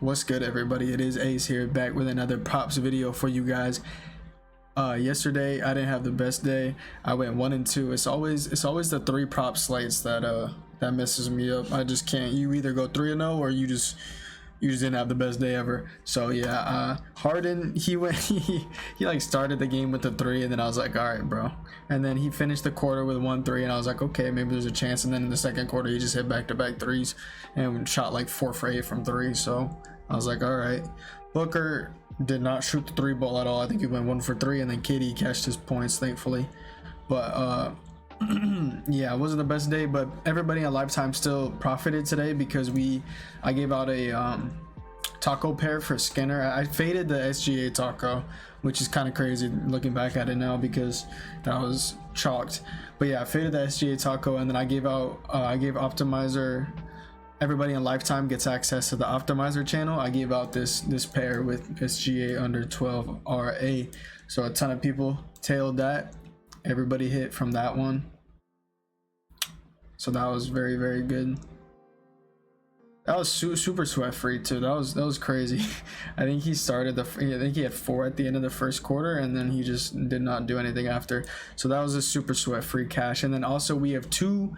What's good, everybody? It is Ace here, back with another props video for you guys. Yesterday I didn't have the best day. I went 1 and 2. It's always the 3 prop slates that messes me up. I just can't. You either go 3 and 0 or you just didn't have the best day ever. So yeah, Harden, he like started the game with the 3, and then I was like, all right, bro. And then he finished the quarter with 1-3, and I was like, okay, maybe there's a chance. And then in the second quarter, he just hit back-to-back threes and shot like 4 for 8 from 3. So I was like, all right. Booker did not shoot the 3 ball at all. I think he went 1 for 3, and then KD cashed his points, thankfully. But yeah, it wasn't the best day, but everybody on Lifetime still profited today because I gave out a taco pair for Skinner. I faded the SGA taco, which is kind of crazy looking back at it now because that was chalked. But yeah, I faded the SGA taco, and then I gave Optimizer. Everybody in Lifetime gets access to the Optimizer channel. I gave out this pair with SGA under 12 RA, so a ton of people tailed that. Everybody hit from that one, so that was very, very good. That was super sweat free too. That was crazy. I think he started I think he had 4 at the end of the first quarter, and then he just did not do anything after. So that was a super sweat free cash. And then also we have two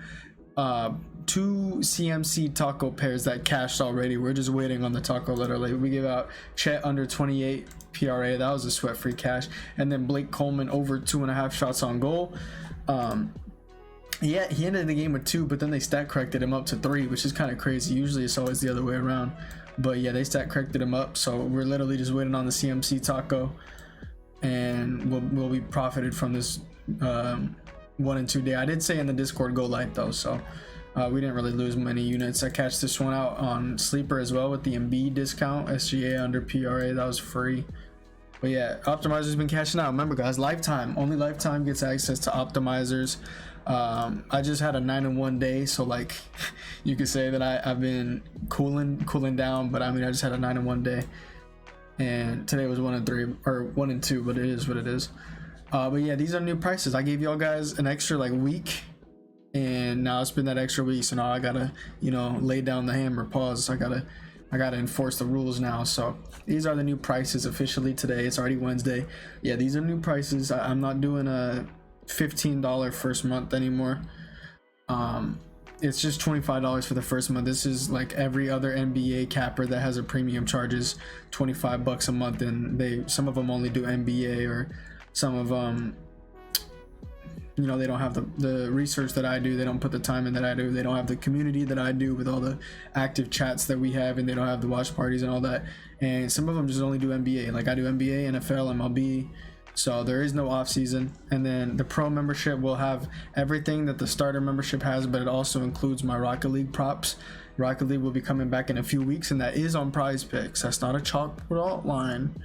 CMC taco pairs that cashed already. We're just waiting on the taco literally. We gave out Chet under 28 PRA. That was a sweat free cash. And then Blake Coleman over 2.5 shots on goal. Yeah, he ended the game with 2, but then they stat corrected him up to 3, which is kind of crazy. Usually it's always the other way around, but yeah, they stat corrected him up. So we're literally just waiting on the CMC taco, and we'll be profited from this 1 and 2 day. I did say in the Discord go light though, so we didn't really lose many units. I cashed this one out on Sleeper as well with the Embiid discount, SGA under PRA. That was free. But yeah, Optimizer's been cashing out. Remember guys, Lifetime, only Lifetime gets access to Optimizers. I just had a 9 and 1 day, so like you could say that I've been cooling down, but I mean I just had a 9 and 1 day, and today was 1 and 3 or 1 and 2, but it is what it is. But yeah, these are new prices. I gave y'all guys an extra like week, and now it's been that extra week, so now I gotta, you know, lay down the hammer. Pause. I gotta enforce the rules now. So these are the new prices officially today. It's already Wednesday. Yeah, these are new prices. I'm not doing a $15 first month anymore. It's just $25 for the first month. This is like every other NBA capper that has a premium charges $25 a month, and some of them only do NBA, or some of them, you know, they don't have the research that I do. They don't put the time in that I do. They don't have the community that I do with all the active chats that we have, and they don't have the watch parties and all that. And some of them just only do NBA. Like I do NBA, NFL, MLB. So there is no off season. And then the pro membership will have everything that the starter membership has, but it also includes my Rocket League props. Rocket League will be coming back in a few weeks, and that is on PrizePicks. That's not a chalkboard alt line.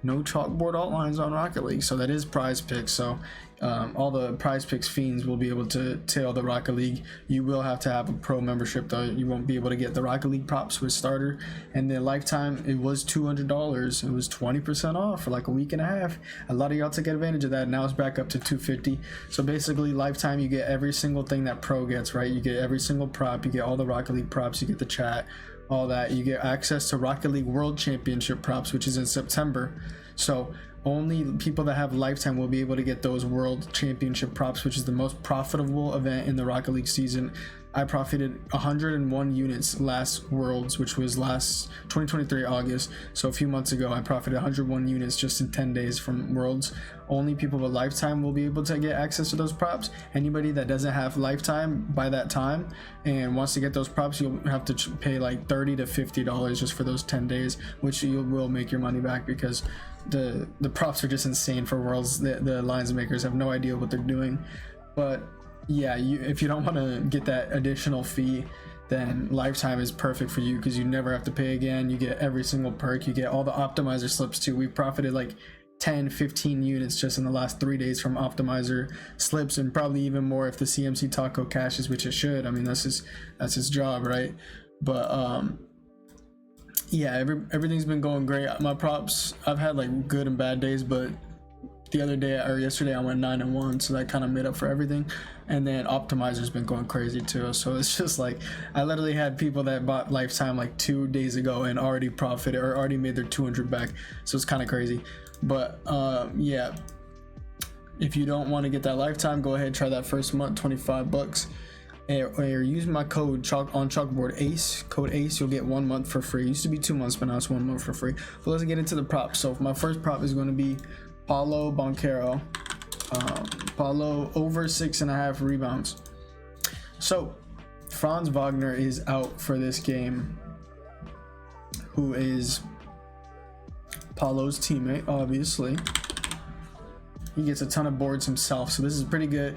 No chalkboard alt lines on Rocket League, so that is PrizePicks. So all the PrizePicks fiends will be able to tail the Rocket League. You will have to have a pro membership though. You won't be able to get the Rocket League props with starter. And then Lifetime, it was $200. It was 20% off for like a week and a half. A lot of y'all took advantage of that. Now it's back up to $250. So basically Lifetime, you get every single thing that pro gets, right? You get every single prop. You get all the Rocket League props. You get the chat, all that. You get access to Rocket League World Championship props, which is in September. So only people that have Lifetime will be able to get those World Championship props, which is the most profitable event in the Rocket League season. I profited 101 units last Worlds, which was last 2023 August. So a few months ago, I profited 101 units just in 10 days from Worlds. Only people with Lifetime will be able to get access to those props. Anybody that doesn't have Lifetime by that time and wants to get those props, you'll have to pay like $30 to $50 just for those 10 days, which you will make your money back because the props are just insane for Worlds. The lines makers have no idea what they're doing. But yeah, if you don't want to get that additional fee, then Lifetime is perfect for you because you never have to pay again. You get every single perk. You get all the Optimizer slips too. We profited like 10-15 units just in the last 3 days from Optimizer slips, and probably even more if the CMC taco cashes, which it should. I mean, that's his job, right? But yeah, everything's been going great. My props, I've had like good and bad days, but the other day or yesterday I went 9-1, so that kind of made up for everything. And then Optimizer's been going crazy too, so it's just like I literally had people that bought Lifetime like 2 days ago and already profited or already made their 200 back, so it's kind of crazy. But yeah, if you don't want to get that Lifetime, go ahead, try that first month, $25, or use my code on Chalkboard ACE, code ACE. You'll get 1 month for free. It used to be 2 months, but now it's 1 month for free. But let's get into the props. So my first prop is going to be Paulo Banchero. Paulo over 6.5 rebounds. So Franz Wagner is out for this game, who is Paulo's teammate, obviously. He gets a ton of boards himself, so this is pretty good,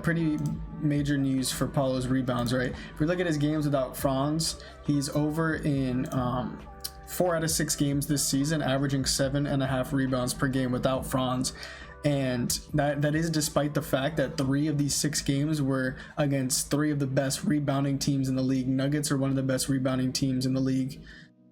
pretty major news for Paulo's rebounds, right? If we look at his games without Franz, he's over in 4 out of 6 games this season, averaging 7.5 rebounds per game without Franz. And that is despite the fact that 3 of these 6 games were against 3 of the best rebounding teams in the league. Nuggets are one of the best rebounding teams in the league.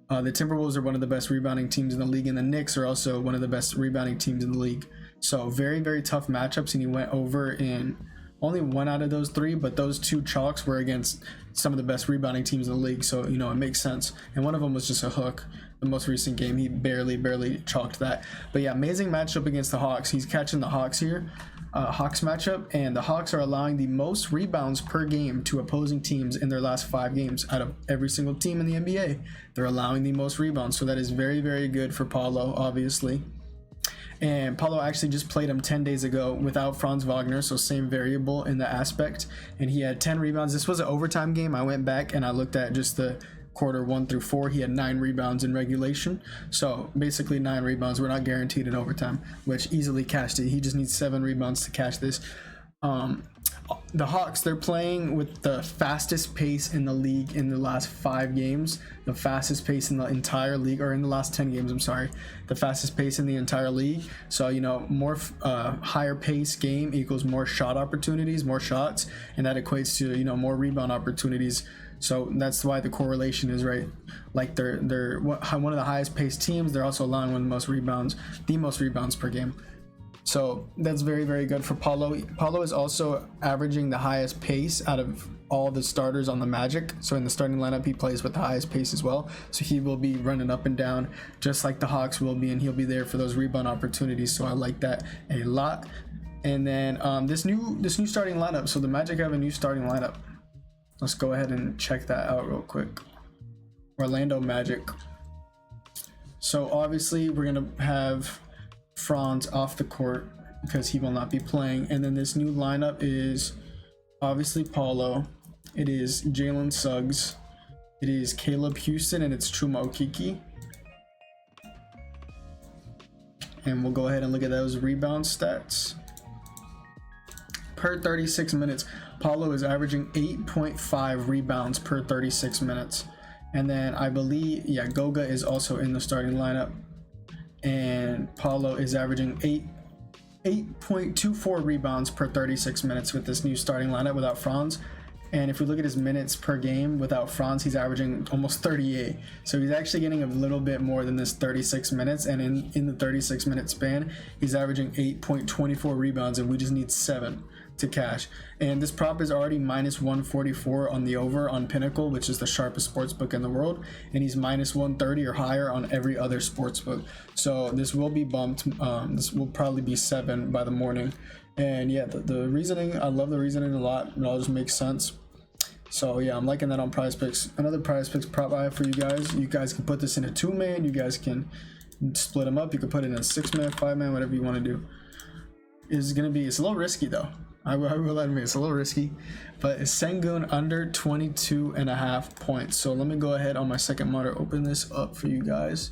The Timberwolves are one of the best rebounding teams in the league, and the Knicks are also one of the best rebounding teams in the league. So very, very tough matchups, and he went over in only 1 out of those 3, but those 2 chalks were against some of the best rebounding teams in the league, so you know it makes sense. And one of them was just a hook. The most recent game, he barely chalked that. But yeah, amazing matchup against the Hawks. He's catching the Hawks here, Hawks matchup, and the Hawks are allowing the most rebounds per game to opposing teams in their last 5 games. Out of every single team in the NBA, they're allowing the most rebounds, so that is very, very good for Paulo, obviously. And Paulo actually just played him 10 days ago without Franz Wagner, so same variable in the aspect, and he had 10 rebounds. This was an overtime game. I went back and I looked at just the quarter 1 through 4. He had 9 rebounds in regulation, so basically 9 rebounds. We're not guaranteed in overtime, which easily cashed it. He just needs 7 rebounds to cash this. The Hawks, they're playing with the fastest pace in the league in the last 5 games, the fastest pace in the entire league, or in the last 10 games, I'm sorry, the fastest pace in the entire league. So, you know, more higher pace game equals more shot opportunities, more shots, and that equates to, you know, more rebound opportunities. So that's why the correlation is right. Like they're one of the highest paced teams. They're also allowing one of the most rebounds per game. So that's very, very good for Paulo. Paulo is also averaging the highest pace out of all the starters on the Magic. So in the starting lineup, he plays with the highest pace as well. So he will be running up and down just like the Hawks will be, and he'll be there for those rebound opportunities. So I like that a lot. And then this new starting lineup. So the Magic have a new starting lineup. Let's go ahead and check that out real quick. Orlando Magic. So obviously we're gonna have Franz off the court because he will not be playing, and then this new lineup is obviously Paulo, it is Jalen Suggs, it is Caleb Houston, and it's Chuma Okeke. And we'll go ahead and look at those rebound stats. Per 36 minutes, Paulo is averaging 8.5 rebounds per 36 minutes. And then I believe, yeah, Goga is also in the starting lineup, and Paulo is averaging 8.24 rebounds per 36 minutes with this new starting lineup without Franz. And if we look at his minutes per game without Franz, he's averaging almost 38. So he's actually getting a little bit more than this 36 minutes. And in the 36 minute span, he's averaging 8.24 rebounds, and we just need 7 to cash. And this prop is already minus 144 on the over on Pinnacle, which is the sharpest sports book in the world, and he's minus 130 or higher on every other sports book. So this will be bumped. This will probably be 7 by the morning. And yeah, the reasoning, I love the reasoning a lot. It all just makes sense. So yeah, I'm liking that on PrizePicks. Another PrizePicks prop I have for you guys. You guys can put this in a 2-man. You guys can split them up. You can put it in a 6-man, 5-man, whatever you want to do. It's a little risky though. I will admit it's a little risky, but it's Sengun under 22.5 points. So let me go ahead on my second monitor, open this up for you guys.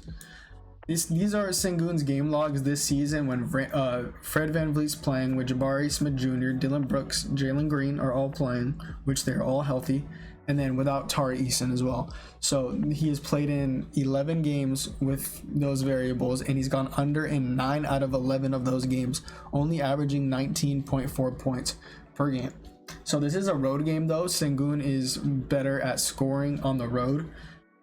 These are Sengun's game logs this season when Fred VanVleet's playing, with Jabari Smith Jr., Dylan Brooks, Jalen Green are all playing, which they're all healthy, and then without Tari Eason as well. So he has played in 11 games with those variables, and he's gone under in 9 out of 11 of those games, only averaging 19.4 points per game. So this is a road game though. Sengun is better at scoring on the road,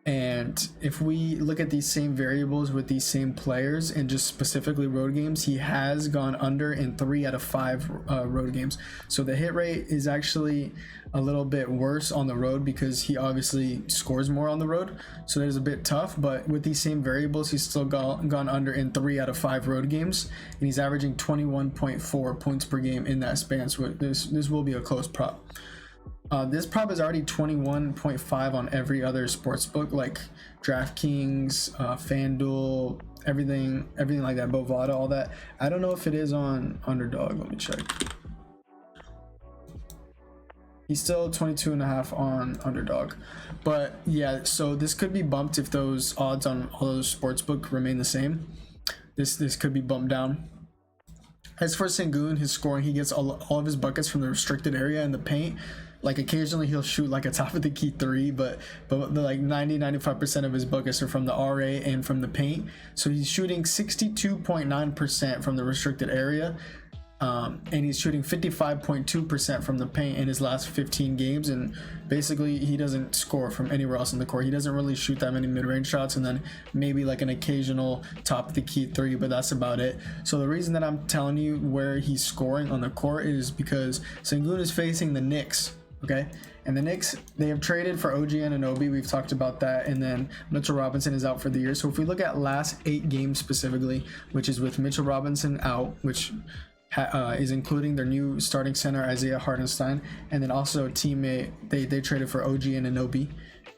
And if we look at these same variables with these same players and just specifically road games, he has gone under in 3 out of 5 road games. So the hit rate is actually a little bit worse on the road because he obviously scores more on the road. So that is a bit tough, but with these same variables, he's still gone under in 3 out of 5 road games, and he's averaging 21.4 points per game in that span. So this will be a close prop. This prop is already 21.5 on every other sports book like DraftKings, FanDuel, everything like that, Bovada, all that. I don't know if it is on Underdog. Let me check. He's still 22.5 on Underdog, but yeah. So this could be bumped if those odds on all those sportsbook remain the same. This could be bumped down. As for Sengun, his scoring, he gets all of his buckets from the restricted area in the paint. Like occasionally he'll shoot like a top of the key 3, but like 95% of his buckets are from the RA and from the paint. So he's shooting 62.9% from the restricted area, and he's shooting 55.2% from the paint in his last 15 games. And basically he doesn't score from anywhere else in the court. He doesn't really shoot that many mid-range shots, and then maybe like an occasional top of the key 3, but that's about it. So the reason that I'm telling you where he's scoring on the court is because Sengun is facing the Knicks. Okay, and the Knicks, they have traded for OG Anunoby. We've talked about that, and then Mitchell Robinson is out for the year. So if we look at last 8 games specifically, which is with Mitchell Robinson out, which is including their new starting center Isaiah Hartenstein, and then also a teammate they traded for OG Anunoby,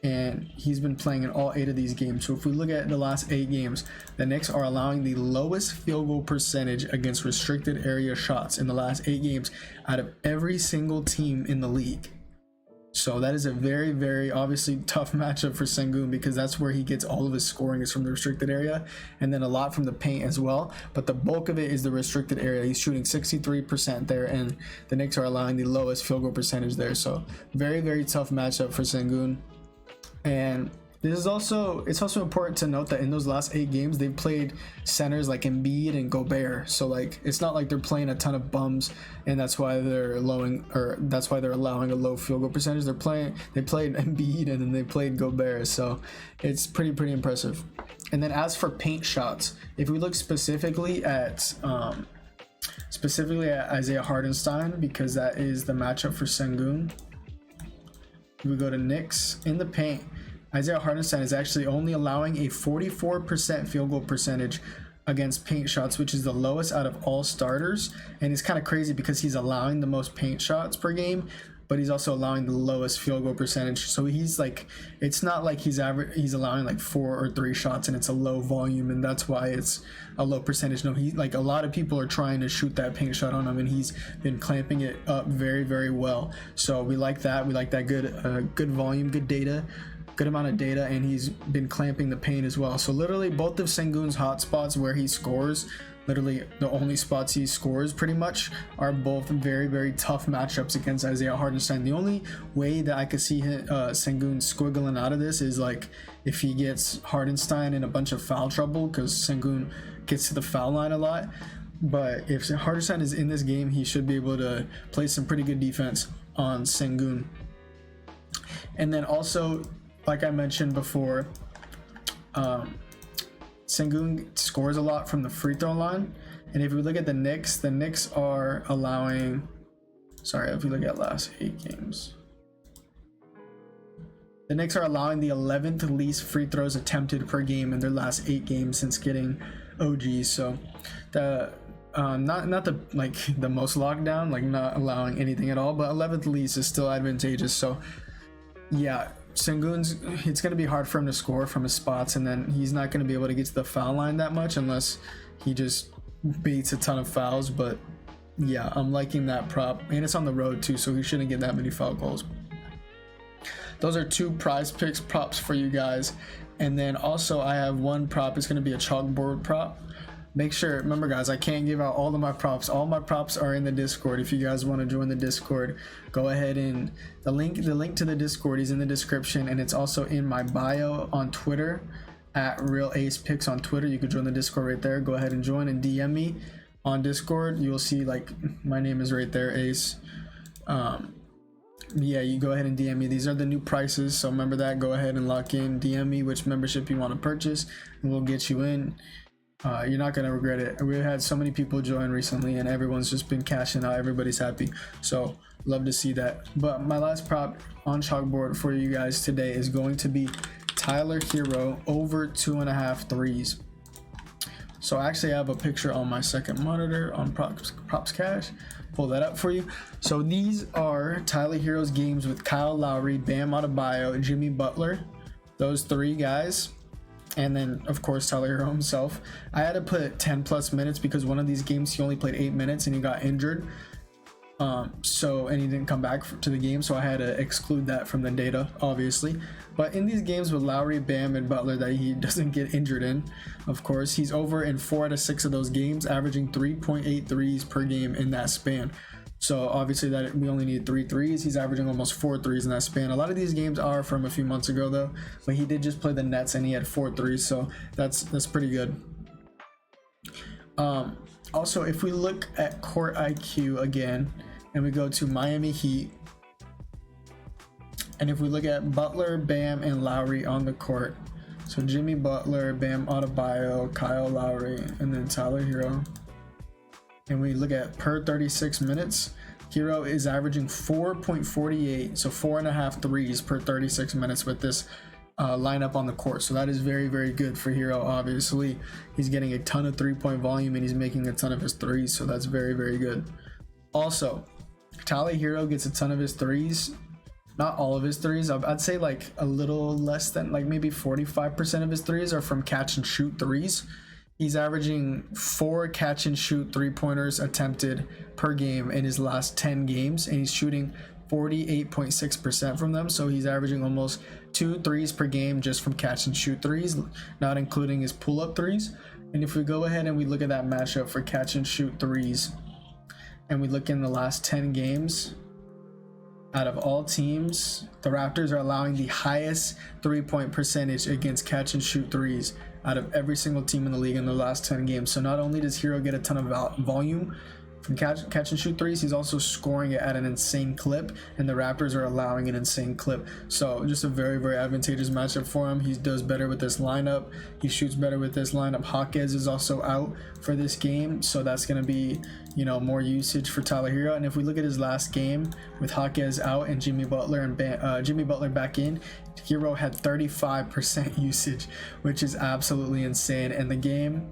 and he's been playing in all 8 of these games. So if we look at the last 8 games, the Knicks are allowing the lowest field goal percentage against restricted area shots in the last 8 games out of every single team in the league. So that is a very, very obviously tough matchup for Sengun, because that's where he gets all of his scoring is from the restricted area, and then a lot from the paint as well. But the bulk of it is the restricted area. He's shooting 63% there, and the Knicks are allowing the lowest field goal percentage there. So very, very tough matchup for Sengun. And this is it's also important to note that in those last 8 games, they've played centers like Embiid and Gobert. So like, it's not like they're playing a ton of bums, and that's why they're allowing a low field goal percentage. They played Embiid and then they played Gobert. So it's pretty impressive. And then as for paint shots, if we look specifically at Isaiah Hartenstein, because that is the matchup for Sengun, we go to Knicks in the paint. Isaiah Hartenstein is actually only allowing a 44% field goal percentage against paint shots, which is the lowest out of all starters. And it's kind of crazy because he's allowing the most paint shots per game, but he's also allowing the lowest field goal percentage. So he's like, it's not like he's allowing like 4 or 3 shots and it's a low volume, and that's why it's a low percentage. No, he, like, a lot of people are trying to shoot that paint shot on him, and he's been clamping it up very, very well. So we like that. We like that good volume, good data. Good amount of data, and he's been clamping the paint as well. So literally both of Sengun's hot spots where he scores, literally the only spots he scores pretty much, are both very, very tough matchups against Isaiah Hartenstein. The only way that I could see Sengun squiggling out of this is like if he gets Hartenstein in a bunch of foul trouble, because Sengun gets to the foul line a lot. But if Hartenstein is in this game, he should be able to play some pretty good defense on Sengun. And then also, like I mentioned before, Sengun scores a lot from the free throw line. And if we look at the Knicks are allowing, if we look at last 8 games, the Knicks are allowing the 11th least free throws attempted per game in their last 8 games since getting OG. So the not the most lockdown, like not allowing anything at all, but 11th least is still advantageous. So yeah, Sengun's, it's going to be hard for him to score from his spots, and then he's not going to be able to get to the foul line that much unless he just beats a ton of fouls. But yeah, I'm liking that prop, and it's on the road too, so he shouldn't get that many foul calls. Those are 2 PrizePicks props for you guys. And then also I have one prop. It's going to be a chalkboard prop. Remember guys, I can't give out all of my props. All my props are in the Discord. If you guys want to join the Discord, go ahead, and the link to the Discord is in the description, and it's also in my bio on Twitter at RealAcePicks on Twitter. You can join the Discord right there. Go ahead and join and DM me on Discord. You'll see like my name is right there, Ace. yeah, you go ahead and DM me. These are the new prices, so remember that. Go ahead and lock in. DM me which membership you want to purchase, and we'll get you in. You're not gonna regret it. We've had so many people join recently, and everyone's just been cashing out. Everybody's happy, so love to see that. But my last prop on Chalkboard for you guys today is going to be Tyler Herro over 2.5 threes. So actually I have a picture on my second monitor on props cash. Pull that up for you. So these are Tyler Herro's games with Kyle Lowry, Bam Adebayo, Jimmy Butler, those 3 guys, and then of course Tyler Herro himself. I had to put 10+ minutes because one of these games he only played 8 minutes and he got injured, and he didn't come back to the game, so I had to exclude that from the data, obviously. But in these games with Lowry, Bam, and Butler that he doesn't get injured in, of course, he's over in 4 out of 6 of those games, averaging 3.8 threes per game in that span. So obviously that we only need 3 threes. He's averaging almost 4 threes in that span. A lot of these games are from a few months ago though, but he did just play the Nets and he had 4 threes, so that's pretty good. Also, if we look at court IQ again, and we go to Miami Heat, and if we look at Butler, Bam, and Lowry on the court, so Jimmy Butler, Bam Adebayo, Kyle Lowry, and then Tyler Herro, and we look at per 36 minutes, Herro is averaging 4.48, so 4.5 threes per 36 minutes with this lineup on the court. So that is very, very good for Herro. Obviously, he's getting a ton of 3-point volume and he's making a ton of his threes, so that's very, very good. Also, Tyler Herro gets a ton of his threes. Not all of his threes. I'd say like a little less than, like maybe 45% of his threes are from catch and shoot threes. He's averaging 4 catch and shoot 3-pointers attempted per game in his last 10 games, and he's shooting 48.6% from them. So he's averaging almost 2 threes per game just from catch and shoot threes, not including his pull-up threes. And if we go ahead and we look at that matchup for catch and shoot threes, and we look in the last 10 games, out of all teams, the Raptors are allowing the highest 3-point percentage against catch and shoot threes out of every single team in the league in the last 10 games. So not only does Herro get a ton of volume from catch and shoot threes, he's also scoring it at an insane clip, and the Raptors are allowing an insane clip. So just a very, very advantageous matchup for him. He does better with this lineup. He shoots better with this lineup. Hawkes is also out for this game, so that's going to be, you know, more usage for Tyler Herro. And if we look at his last game with Hawkes out and Jimmy Butler back in, Herro had 35% usage, which is absolutely insane. And the game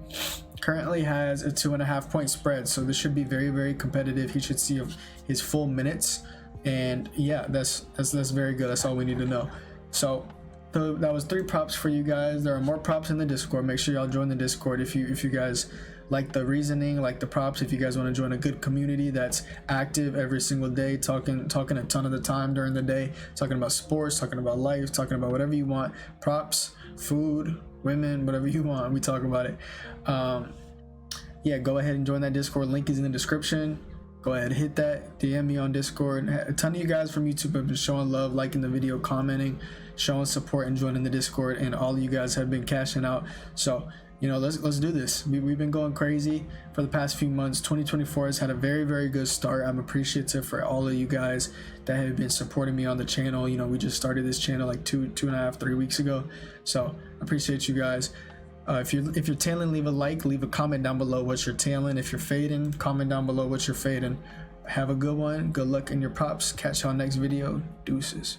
currently has a 2.5 point spread, so this should be very, very competitive. He should see his full minutes, and yeah, that's very good. That's all we need to know. So that was 3 props for you guys. There are more props in the Discord. Make sure y'all join the Discord if you guys like the reasoning, like the props. If you guys want to join a good community that's active every single day, talking a ton of the time during the day, talking about sports, talking about life, talking about whatever you want, props, food, women, whatever you want, we talk about it. Yeah, go ahead and join that Discord. Link is in the description. Go ahead, hit that, DM me on Discord. A ton of you guys from YouTube have been showing love, liking the video, commenting, showing support, and joining the Discord, and all of you guys have been cashing out. So, you know, let's do this. We've been going crazy for the past few months. 2024 has had a very, very good start. I'm appreciative for all of you guys that have been supporting me on the channel. You know, we just started this channel like 2.5-3 weeks ago, so I appreciate you guys. If you're tailing, leave a like, leave a comment down below what you're tailing. If you're fading, comment down below what you're fading. Have a good one. Good luck in your props. Catch y'all next video. Deuces.